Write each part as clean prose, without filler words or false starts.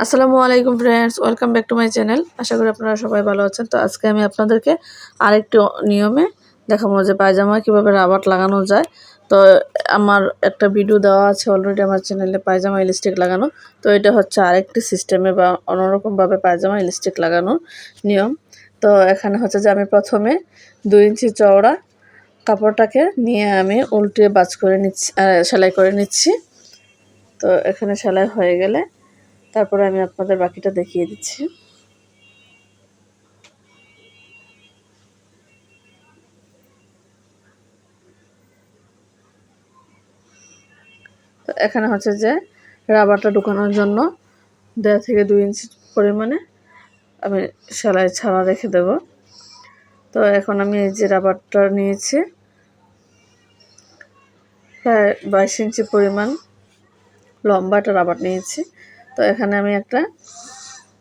আসসালামু আলাইকুম friends, welcome back to my channel. আশা করি আপনারা সবাই ভালো আছেন। তো আজকে আমি আপনাদেরকে আরেকটি নিয়মে দেখাবো যে পায়জামা কীভাবে রাবার লাগানো যায়। তো আমার একটা ভিডিও দেওয়া আছে অলরেডি আমার চ্যানেলে পায়জামা ইলাস্টিক লাগানো। তো এটা হচ্ছে আরেকটি সিস্টেমে বা অন্যরকমভাবে পায়জামা ইলাস্টিক লাগানোর নিয়ম। তো এখানে হচ্ছে যে আমি প্রথমে 2 ইঞ্চি চওড়া কাপড়টাকে নিয়ে আমি উল্টে বাজ করে নিচ্ছি, সেলাই করে নিচ্ছি। তো এখানে সেলাই হয়ে গেলে তারপরে আমি আপনাদের বাকিটা দেখিয়ে দিচ্ছি। তো এখানে হচ্ছে যে রাবারটা ঢুকানোর জন্য 1.5 থেকে 2 ইঞ্চি পরিমাণে আমি সেলাই ছাড়া রেখে দেব। তো এখন আমি এই যে রাবারটা নিয়েছি প্রায় 22 ইঞ্চি পরিমাণ লম্বা একটা রাবার নিয়েছি। তো এখানে আমি একটা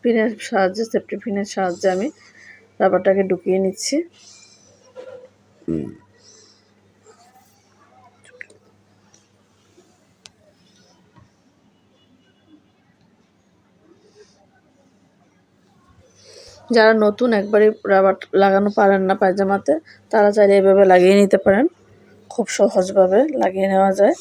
পিনের সাহায্যে, সেফটি পিনের সাহায্যে আমি রাবারটাকে ঢুকিয়ে নিচ্ছি। যারা নতুন একবারই রাবার লাগানো পারেন না পায়জামাতে, তারা চাইলে এভাবে লাগিয়ে নিতে পারেন। খুব সহজভাবে লাগিয়ে নেওয়া যায়।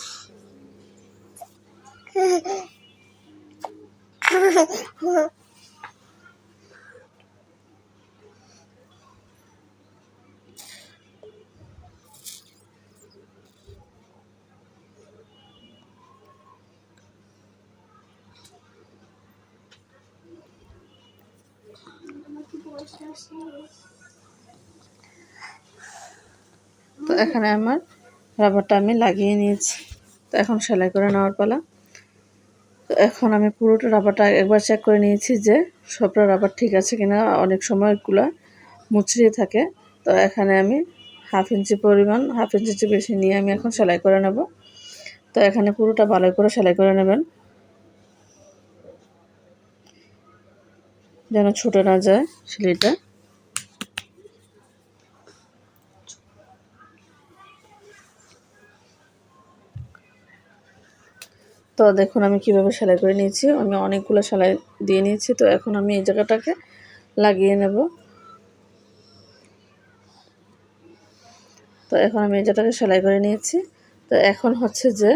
তো এখানে আমার রাবারটা আমি লাগিয়ে নিয়েছি। তো এখন সেলাই করে নেওয়ার পালা। তো এখন আমি পুরোটা রাবারটা একবার চেক করে নিয়েছি যে সবটা রাবার ঠিক আছে কিনা। অনেক সময় এগুলো মুচড়িয়ে থাকে। তো এখানে আমি হাফ ইঞ্চি বেশি নিয়ে আমি এখন সেলাই করে নেব। তো এখানে পুরোটা ভালো করে সেলাই করে নেবেন যেন ছুটে না যায় সেলাইটা। তো দেখুন আমি কিভাবে সেলাই করে নিয়েছি। আমি অনেকগুলো সেলাই দিয়ে নিয়েছি। তো এখন আমি এই জায়গাটাকে লাগিয়ে নেব। তো এখন আমি এই জায়গাটাকে সেলাই করে নিয়েছি। তো এখন হচ্ছে যে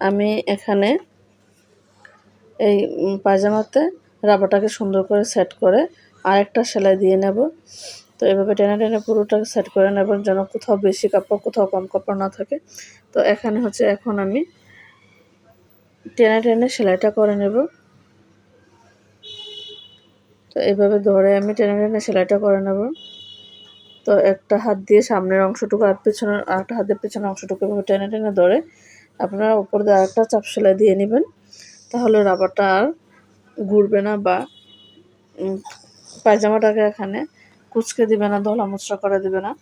আমি এখানে এই পায়জামাতে রাবারটাকে সুন্দর করে সেট করে আরেকটা সেলাই দিয়ে নেব। তো এভাবে টেনে টেনে পুরোটাকে সেট করে নেব যেন কোথাও বেশি কাপড় কোথাও কম কাপড় না থাকে। তো এখানে হচ্ছে এখন আমি টেনে টেনে সেলাইটা করে নেব। তো এইভাবে ধরে আমি টেনে টেনে সেলাইটা করে নেব। তো একটা হাত দিয়ে সামনের অংশটুকু আর পেছনের আরেকটা হাত দিয়ে পেছনের অংশটুকু এভাবে টেনে টেনে ধরে আপনারা উপর দিয়ে আরেকটা চাপ সেলাই দিয়ে নেবেন। তাহলে রাবারটা আর ঘুরবে না বা পায়জামাটাকে এখানে কুঁচকে দিবে না, দলা মোচড়া করে দিবে না।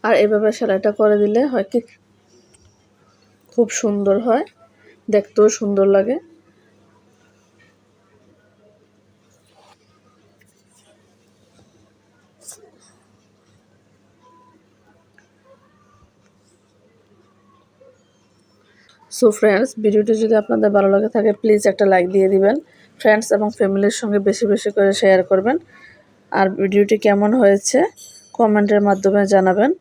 আর এভাবে সেলাইটা করে দিলে হয় কি খুব সুন্দর হয়, দেখতেও সুন্দর লাগে। সো ফ্রেন্ডস, ভিডিওটি যদি আপনাদের ভালো লাগে থাকে প্লিজ একটা লাইক দিয়ে দিবেন। ফ্রেন্ডস এবং ফ্যামিলির সঙ্গে বেশি বেশি করে শেয়ার করবেন। আর ভিডিওটি কেমন হয়েছে কমেন্টের মাধ্যমে জানাবেন।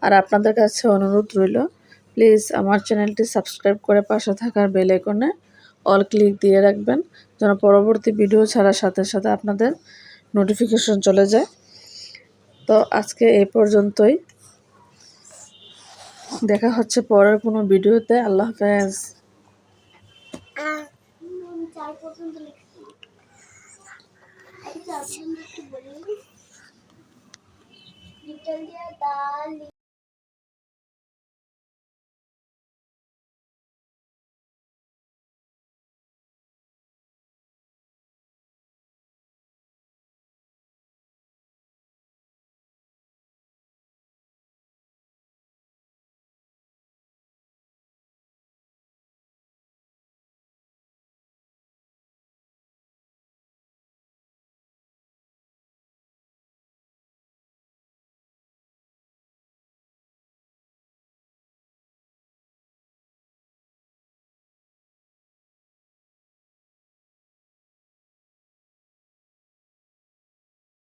আর আপনাদের কাছে অনুরোধ রইল প্লিজ আমার চ্যানেলটি সাবস্ক্রাইব করে পাশে থাকার বেল আইকনে অল ক্লিক দিয়ে রাখবেন যেন পরবর্তী ভিডিও ছাড়ার সাথে সাথে আপনাদের নোটিফিকেশন চলে যায়। তো আজকে এই পর্যন্তই, দেখা হচ্ছে পরের কোনো ভিডিওতে। আল্লাহ হাফেজ।